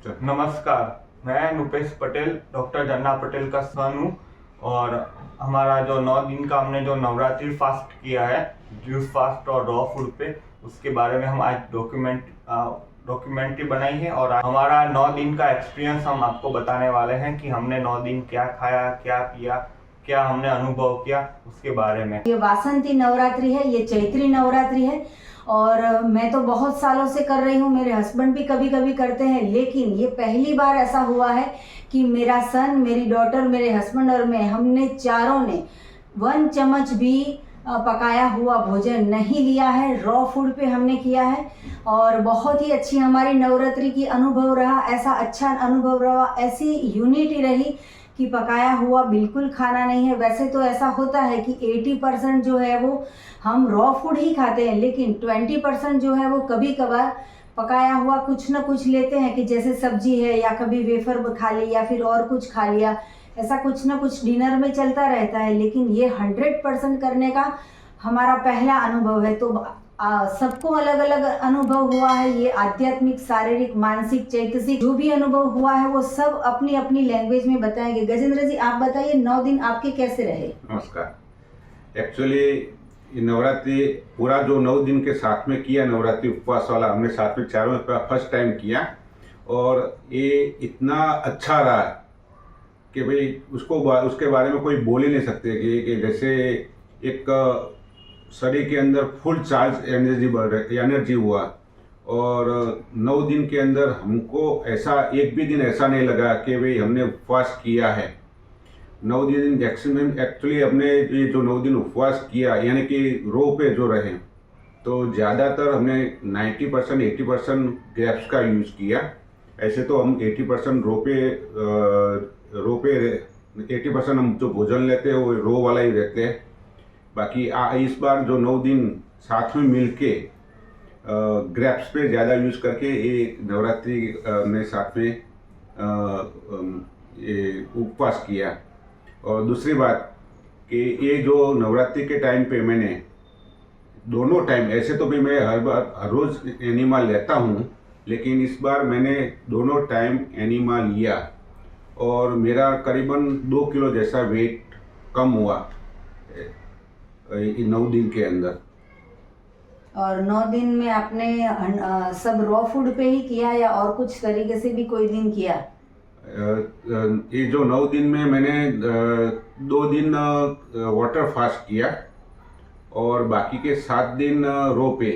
नमस्कार, मैं नुपेश पटेल, डॉक्टर जन्ना पटेल का सन हूँ। और हमारा जो 9 दिन का हमने जो नवरात्रि फास्ट किया है, जूस फास्ट और रॉ फूड पे, उसके बारे में हम आज डॉक्यूमेंट्री बनाई है। और हमारा 9 दिन का एक्सपीरियंस हम आपको बताने वाले हैं कि हमने 9 दिन क्या खाया, क्या पिया, क्या हमने अनुभव किया, उसके बारे में। ये वासंती नवरात्रि है, ये चैत्री नवरात्रि है और मैं तो बहुत सालों से कर रही हूँ। मेरे हस्बैंड भी कभी कभी करते हैं, लेकिन ये पहली बार ऐसा हुआ है कि मेरा सन, मेरी डॉटर, मेरे हस्बैंड और मैं, हमने चारों ने 1 चम्मच भी पकाया हुआ भोजन नहीं लिया है। रॉ फूड पे हमने किया है और बहुत ही अच्छी हमारी नवरात्रि की अनुभव रहा। ऐसा अच्छा अनुभव रहा, ऐसी यूनिटी रही कि पकाया हुआ बिल्कुल खाना नहीं है। वैसे तो ऐसा होता है कि 80% जो है वो हम रॉ फूड ही खाते हैं, लेकिन 20% जो है वो कभी कभार पकाया हुआ कुछ ना कुछ लेते हैं, कि जैसे सब्जी है या कभी वेफर खा ली या फिर और कुछ खा लिया। ऐसा कुछ ना कुछ डिनर में चलता रहता है, लेकिन ये 100% करने का हमारा पहला अनुभव है। तो सबको अलग अलग अनुभव हुआ है। ये आध्यात्मिक, शारीरिक, मानसिक, चैतसिक जो भी अनुभव हुआ है वो सब अपनी अपनी लैंग्वेज में बताएंगे। गजेंद्र जी, आप बताइए 9 दिन आपके कैसे रहे? नमस्कार। एक्चुअली नवरात्रि पूरा जो 9 दिन के साथ में किया, नवरात्रि उपवास वाला हमने साथ में चारों फर्स्ट टाइम किया और ये इतना अच्छा रहा कि भाई उसके बारे में कोई बोल ही नहीं सकते कि जैसे एक शरीर के अंदर फुल चार्ज एनर्जी हुआ। और 9 दिन के अंदर हमको ऐसा एक भी दिन ऐसा नहीं लगा कि भाई हमने उपवास किया है। 9 दिन मैक्सिमम एक्चुअली हमने ये जो 9 दिन उपवास किया, यानी कि रो पे जो रहे, तो ज़्यादातर हमने 90% 80% ग्रेप्स का यूज़ किया। ऐसे तो हम 80% रो पे 80% हम जो भोजन लेते हैं वो रो वाला ही रहते हैं। बाकी इस बार जो 9 दिन साथ में मिलके ग्रेप्स पे ज़्यादा यूज़ करके ये नवरात्रि में साथ में ये उपवास किया। और दूसरी बात कि ये जो नवरात्रि के टाइम पे मैंने दोनों टाइम, ऐसे तो भी मैं हर रोज़ एनिमा लेता हूँ, लेकिन इस बार मैंने दोनों टाइम एनिमा लिया और मेरा करीबन 2 किलो जैसा वेट कम हुआ 9 दिन के अंदर। और 9 दिन में आपने सब रॉ फूड पे ही किया या और कुछ तरीके से भी कोई दिन किया? ये जो 9 दिन में मैंने 2 दिन वाटर फास्ट किया और बाकी के 7 दिन रो पे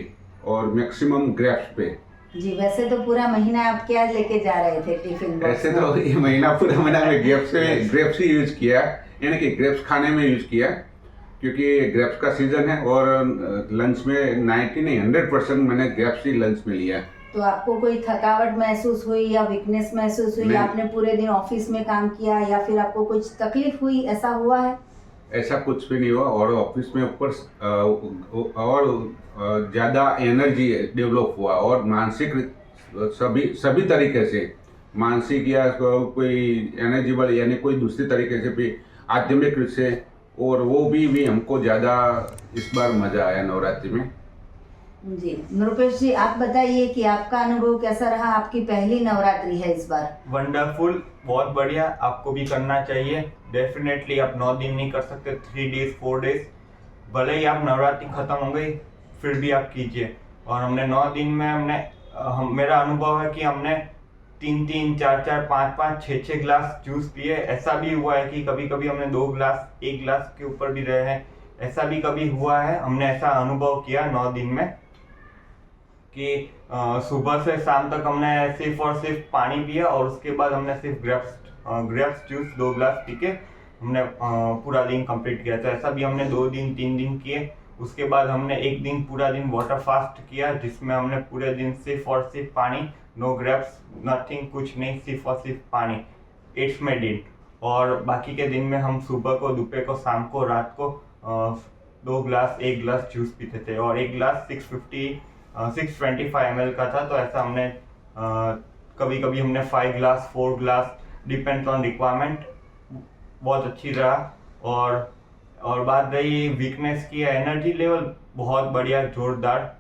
और मैक्सिमम ग्रेप्स पे। जी, वैसे तो पूरा महीना आप क्या लेके जा रहे थे टिफिन बॉक्स? ऐसे तो ये पूरा महीना में ग्रेप्स ही यूज किया, यानी कि ग्रेप्स खाने में यूज किया, क्योंकि ग्रेप्स का सीजन है। और लंच में 100% मैंने ग्रेप्स ही लंच में लिया। तो आपको कोई थकावट महसूस हुई या वीकनेस महसूस हुई? आपने पूरे दिन ऑफिस में काम किया या फिर आपको कुछ तकलीफ हुई, ऐसा हुआ है? ऐसा कुछ भी नहीं हुआ। और ऑफिस में ऊपर और ज़्यादा एनर्जी डेवलप हुआ और मानसिक सभी तरीके से, मानसिक या कोई एनर्जी यानी कोई दूसरी तरीके से भी, आध्यात्मिक रूप से, और वो भी हमको ज़्यादा इस बार मज़ा आया नवरात्रि में। जी, नृपेश जी, आप बताइए कि आपका अनुभव कैसा रहा? आपकी पहली नवरात्रि है इस बार। वंडरफुल, बहुत बढ़िया। आपको भी करना चाहिए डेफिनेटली। आप 9 दिन नहीं कर सकते, 3 डेज 4 डेज, भले ही आप नवरात्रि खत्म हो गई फिर भी आप कीजिए। और हमने 9 दिन में मेरा अनुभव है कि हमने 3-3, 4-4, 5-5, 6-6 गिलास जूस पिए। ऐसा भी हुआ है कि कभी कभी हमने 2 गिलास, 1 गिलास के ऊपर भी रहे हैं। ऐसा भी कभी हुआ है, हमने ऐसा अनुभव किया 9 दिन में कि सुबह से शाम तक हमने सिर्फ और सिर्फ पानी पिया और उसके बाद हमने सिर्फ ग्रेप्स जूस 2 गिलास पी के हमने पूरा दिन कंप्लीट किया। तो ऐसा भी हमने 2 दिन 3 दिन किए। उसके बाद हमने एक दिन पूरा दिन वाटर फास्ट किया, जिसमें हमने पूरे दिन सिर्फ और सिर्फ पानी, नो ग्रेप्स, नथिंग, कुछ नहीं, सिर्फ और सिर्फ पानी। इट्स माई डिन। और बाकी के दिन में हम सुबह को, दोपहर को, शाम को, रात को 2 गिलास, 1 गिलास जूस पीते थे। और 1 गिलास 625 ml का था। तो ऐसा हमने कभी कभी हमने 5 गिलास, 4 गिलास, डिपेंड्स ऑन रिक्वायरमेंट। बहुत अच्छी रहा। और बात रही वीकनेस की, एनर्जी लेवल बहुत बढ़िया, जोरदार।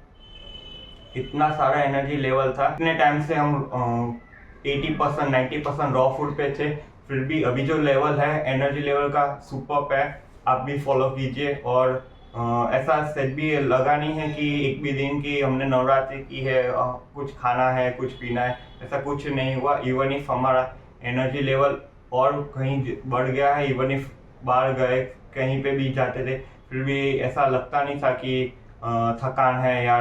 इतना सारा एनर्जी लेवल था। इतने टाइम से हम 80% 90% रॉ फूड पे थे, फिर भी अभी जो लेवल है एनर्जी लेवल का सुपर्ब है। आप भी फॉलो कीजिए। और ऐसा सेट भी लगा नहीं है कि एक भी दिन की हमने नवरात्रि की है कुछ खाना है कुछ पीना है, ऐसा कुछ नहीं हुआ। इवन इफ हमारा एनर्जी लेवल और कहीं बढ़ गया है, इवन इफ बाहर गए कहीं पे भी जाते थे, फिर भी ऐसा लगता नहीं था कि थकान है या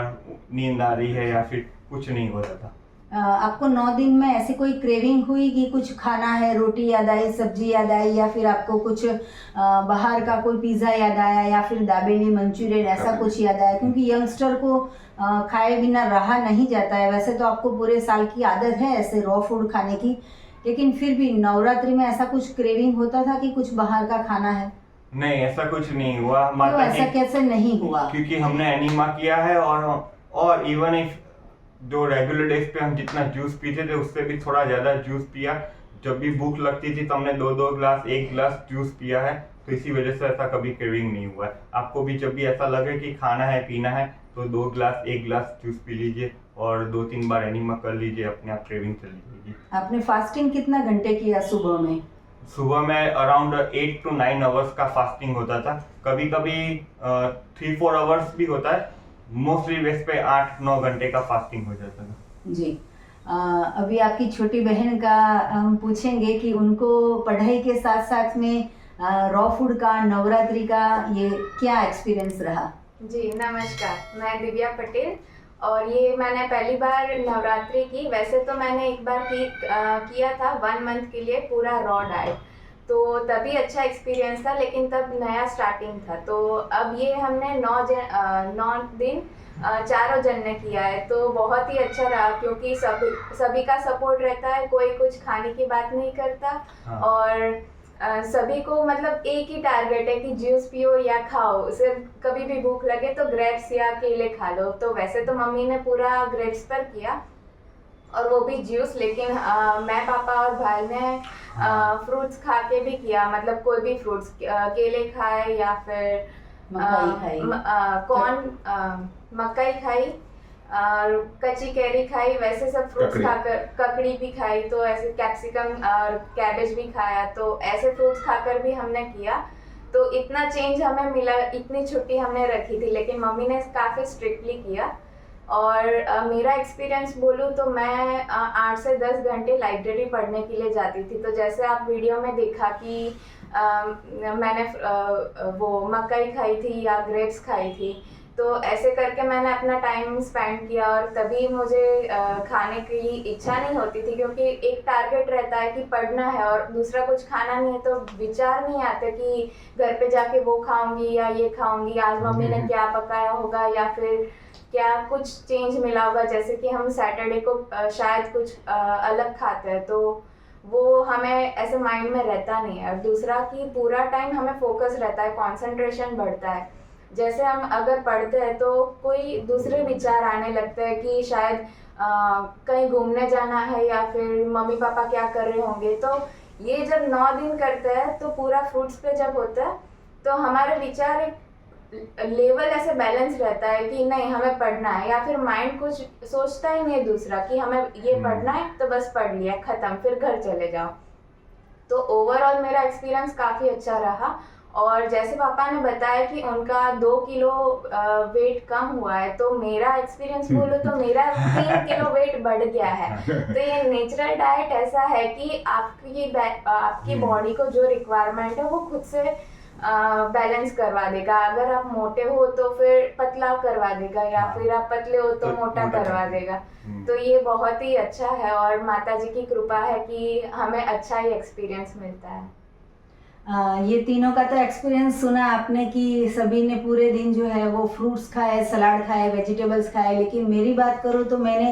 नींद आ रही है या फिर कुछ नहीं होता था। आपको 9 दिन में ऐसी कोई क्रेविंग हुई कि कुछ खाना है, रोटी याद आई, सब्जी याद आई, या फिर आपको कुछ बाहर का कोई पिज़्ज़ा याद आया या फिर दाबेली मंचूरियन ऐसा कुछ याद आया? क्योंकि यंगस्टर को खाए बिना रहा नहीं जाता है। वैसे तो आपको पूरे साल की आदत है ऐसे रॉ फूड खाने की, लेकिन फिर भी नवरात्रि में ऐसा कुछ क्रेविंग होता था कि कुछ बाहर का खाना है? नहीं, ऐसा कुछ नहीं हुआ। तो ऐसा कैसे नहीं हुआ? क्योंकि हमने एनिमा किया है और इवन इफ जो रेगुलर डेज पे हम जितना जूस पीते थे उससे भी थोड़ा ज़्यादा जूस पिया। जब भी भूख लगती थी तो हमने 2-2 गिलास 1 गिलास जूस पिया है, तो इसी वजह से ऐसा कभी क्रेविंग नहीं हुआ है। आपको भी जब भी ऐसा लगे कि खाना है पीना है तो 2 गिलास 1 गिलास जूस पी लीजिए और 2-3 बार एनिमा कर लीजिए, अपने आप क्रेविंग चली जाएगी। आपने फास्टिंग कितना घंटे किया सुबह में? सुबह में अराउंड 8 to 9 आवर्स का फास्टिंग होता था। कभी कभी 3-4 आवर्स भी होता है। मोस्टली बेस पे 8-9 घंटे का फास्टिंग हो जाता था। जी। अभी आपकी छोटी बहन का हम पूछेंगे कि उनको पढ़ाई के साथ साथ में रॉ फूड का, नवरात्रि का ये क्या एक्सपीरियंस रहा? जी नमस्कार, मैं दिव्या पटेल और ये मैंने पहली बार नवरात्रि की। वैसे तो मैंने एक बार किया था 1 मंथ के लिए पूरा रॉ डाइट, तो तभी अच्छा एक्सपीरियंस था, लेकिन तब नया स्टार्टिंग था। तो अब ये हमने 9 दिन चारों जन ने किया है, तो बहुत ही अच्छा रहा क्योंकि सभी का सपोर्ट रहता है, कोई कुछ खाने की बात नहीं करता। हाँ। और सभी को मतलब एक ही टारगेट है कि जूस पियो या खाओ, सिर्फ कभी भी भूख लगे तो ग्रेप्स या केले खा लो। तो वैसे तो मम्मी ने पूरा ग्रेप्स पर किया और वो भी जूस, लेकिन मैं, पापा और भाई ने फ्रूट्स खा के भी किया, मतलब कोई भी फ्रूट्स, केले खाए या फिर मकई खाई और कच्ची कैरी खाई, वैसे सब फ्रूट्स खाकर, ककड़ी भी खाई, तो ऐसे कैप्सिकम और कैबेज भी खाया, तो ऐसे फ्रूट्स खाकर भी हमने किया। तो इतना चेंज हमें मिला, इतनी छुट्टी हमने रखी थी, लेकिन मम्मी ने काफ़ी स्ट्रिक्टली किया। और मेरा एक्सपीरियंस बोलूँ तो मैं 8 से 10 घंटे लाइब्रेरी पढ़ने के लिए जाती थी। तो जैसे आप वीडियो में देखा कि मैंने वो मकई खाई थी या ग्रेप्स खाई थी, तो ऐसे करके मैंने अपना टाइम स्पेंड किया। और तभी मुझे खाने की इच्छा नहीं होती थी, क्योंकि एक टारगेट रहता है कि पढ़ना है और दूसरा कुछ खाना नहीं है, तो विचार नहीं आते कि घर पे जाके वो खाऊंगी या ये खाऊंगी, आज मम्मी ने क्या पकाया होगा या फिर क्या कुछ चेंज मिला होगा। जैसे कि हम सैटरडे को शायद कुछ अलग खाते हैं, तो वो हमें ऐसे माइंड में रहता नहीं है। और दूसरा कि पूरा टाइम हमें फोकस रहता है, कंसंट्रेशन बढ़ता है। जैसे हम अगर पढ़ते हैं तो कोई दूसरे विचार आने लगते हैं कि शायद कहीं घूमने जाना है या फिर मम्मी पापा क्या कर रहे होंगे। तो ये जब 9 दिन करते हैं तो पूरा फ्रूट्स पे जब होता है तो हमारे विचार एक लेवल ऐसे बैलेंस रहता है कि नहीं हमें पढ़ना है, या फिर माइंड कुछ सोचता ही नहीं है दूसरा कि हमें ये पढ़ना है तो बस पढ़ लिया खत्म, फिर घर चले जाओ। तो ओवरऑल मेरा एक्सपीरियंस काफ़ी अच्छा रहा। और जैसे पापा ने बताया कि उनका 2 किलो वेट कम हुआ है, तो मेरा एक्सपीरियंस बोलो तो मेरा 3 किलो वेट बढ़ गया है। तो ये नेचुरल डाइट ऐसा है कि आपकी बॉडी को जो रिक्वायरमेंट है वो खुद से बैलेंस करवा देगा। अगर आप मोटे हो तो फिर पतला करवा देगा, या फिर आप पतले हो तो मोटा करवा देगा। तो ये बहुत ही अच्छा है और माता जी की कृपा है कि हमें अच्छा ही एक्सपीरियंस मिलता है। ये तीनों का तो एक्सपीरियंस सुना आपने कि सभी ने पूरे दिन जो है वो फ्रूट्स खाए, सलाद खाए, वेजिटेबल्स खाए, लेकिन मेरी बात करूँ तो मैंने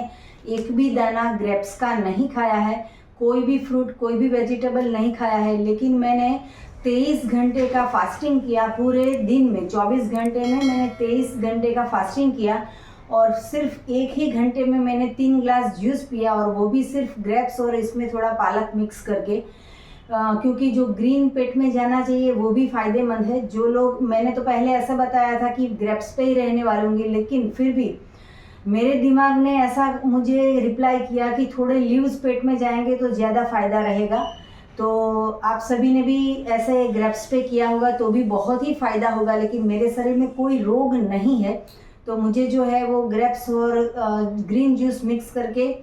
एक भी दाना ग्रेप्स का नहीं खाया है, कोई भी फ्रूट, कोई भी वेजिटेबल नहीं खाया है। लेकिन मैंने 23 घंटे का फास्टिंग किया पूरे दिन में। 24 घंटे में मैंने 23 घंटे का फास्टिंग किया और सिर्फ 1 ही घंटे में मैंने 3 गिलास जूस पिया, और वो भी सिर्फ ग्रेप्स और इसमें थोड़ा पालक मिक्स करके, क्योंकि जो ग्रीन पेट में जाना चाहिए वो भी फ़ायदेमंद है। जो लोग, मैंने तो पहले ऐसा बताया था कि ग्रेप्स पे ही रहने वाले होंगे, लेकिन फिर भी मेरे दिमाग ने ऐसा मुझे रिप्लाई किया कि थोड़े लीव्स पेट में जाएंगे तो ज़्यादा फ़ायदा रहेगा। तो आप सभी ने भी ऐसे ग्रेप्स पे किया होगा तो भी बहुत ही फ़ायदा होगा, लेकिन मेरे शरीर में कोई रोग नहीं है तो मुझे जो है वो ग्रेप्स और ग्रीन जूस मिक्स करके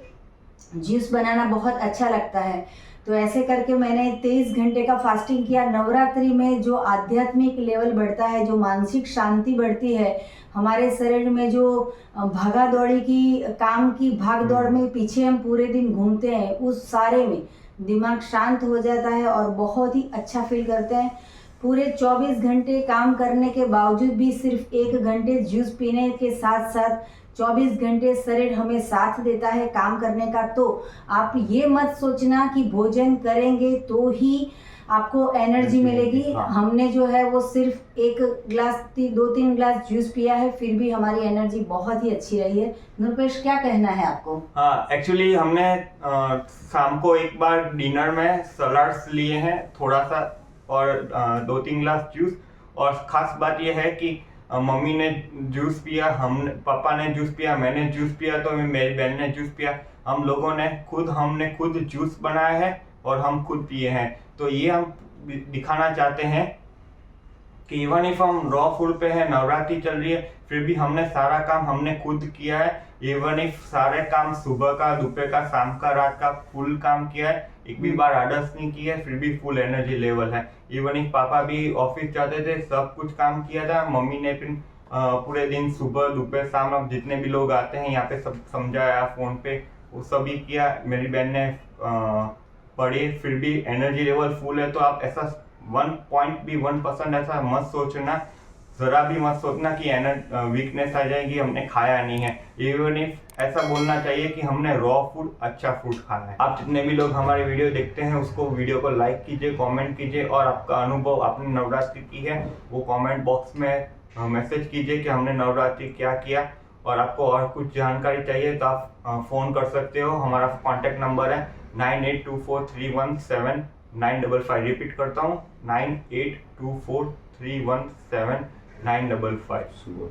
जूस बनाना बहुत अच्छा लगता है। तो ऐसे करके मैंने 23 घंटे का फास्टिंग किया। नवरात्रि में जो आध्यात्मिक लेवल बढ़ता है, जो मानसिक शांति बढ़ती है, हमारे शरीर में जो भागा दौड़ी की काम की भाग दौड़ में पीछे हम पूरे दिन घूमते हैं, उस सारे में दिमाग शांत हो जाता है और बहुत ही अच्छा फील करते हैं। पूरे 24 घंटे काम करने के बावजूद भी सिर्फ 1 घंटे जूस पीने के साथ साथ 24 घंटे शरीर हमें साथ देता है काम करने का। तो आप ये मत सोचना कि भोजन करेंगे तो ही आपको एनर्जी मिलेगी। हाँ। हमने जो है वो सिर्फ 1 गिलास 2-3 गिलास जूस पिया है, फिर भी हमारी एनर्जी बहुत ही अच्छी रही है। नृपेश, क्या कहना है आपको? हाँ, एक्चुअली हमने शाम को एक बार डिनर में सलाड्स लिए हैं थोड़ा सा और 2-3 गिलास जूस। और ख़ास बात यह है कि मम्मी ने जूस पिया, पापा ने जूस पिया, मैंने जूस पिया, तो मेरी बहन ने जूस पिया। हमने खुद जूस बनाया है और हम खुद पिए हैं। तो ये हम दिखाना चाहते हैं कि इवन इफ हम रॉ फूड पे है, नवरात्रि चल रही है, फिर भी हमने सारा काम हमने खुद किया है। इवन इफ सारे काम सुबह का, दोपहर का, शाम का, रात का फुल काम किया है, एक भी बार आलस नहीं किया है, फिर भी फुल एनर्जी लेवल है। इवन इफ पापा भी ऑफिस जाते थे, सब कुछ काम किया था। मम्मी ने फिर पूरे दिन सुबह, दोपहर, शाम, अब जितने भी लोग आते हैं यहाँ पे सब समझाया फ़ोन पे, वो सभी किया। मेरी बहन ने पढ़ी, फिर भी एनर्जी लेवल फुल है। तो आप ऐसा 1% ऐसा मत सोचना, जरा भी मत सोचना कि वीकनेस आ जाएगी, हमने खाया नहीं है। इवन इफ ऐसा बोलना चाहिए कि हमने रॉ फूड, अच्छा फूड खाया है। आप जितने भी लोग हमारे वीडियो देखते हैं उसको वीडियो को लाइक कीजिए, कमेंट कीजिए और आपका अनुभव आपने नवरात्रि की है वो कमेंट बॉक्स में मैसेज कीजिए कि हमने नवरात्रि क्या किया। और आपको और कुछ जानकारी चाहिए तो आप फ़ोन कर सकते हो। हमारा कॉन्टैक्ट नंबर है 9824317955। रिपीट करता हूँ 9824317955।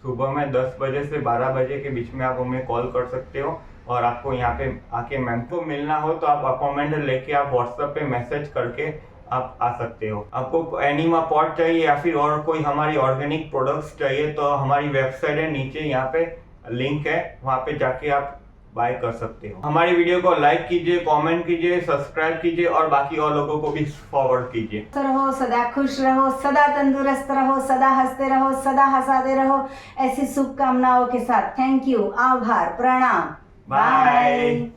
सुबह में 10 बजे से 12 बजे के बीच में आप हमें कॉल कर सकते हो। और आपको यहाँ पे आके मैम को मिलना हो तो आप अपॉइंटमेंट लेके आप व्हाट्सएप पे मैसेज करके आप आ सकते हो। आपको एनिमा पॉट चाहिए या फिर और कोई हमारी ऑर्गेनिक प्रोडक्ट्स चाहिए तो हमारी वेबसाइट है, नीचे यहाँ पे लिंक है, वहाँ पे जाके आप बाय कर सकते हो। हमारी वीडियो को लाइक कीजिए, कमेंट कीजिए, सब्सक्राइब कीजिए और बाकी और लोगों को भी फॉरवर्ड कीजिए। रहो, सदा खुश रहो, सदा तंदुरुस्त रहो, सदा हंसते रहो, सदा हंसाते रहो, ऐसी शुभकामनाओं के साथ। थैंक यू, आभार, प्रणाम, बाय।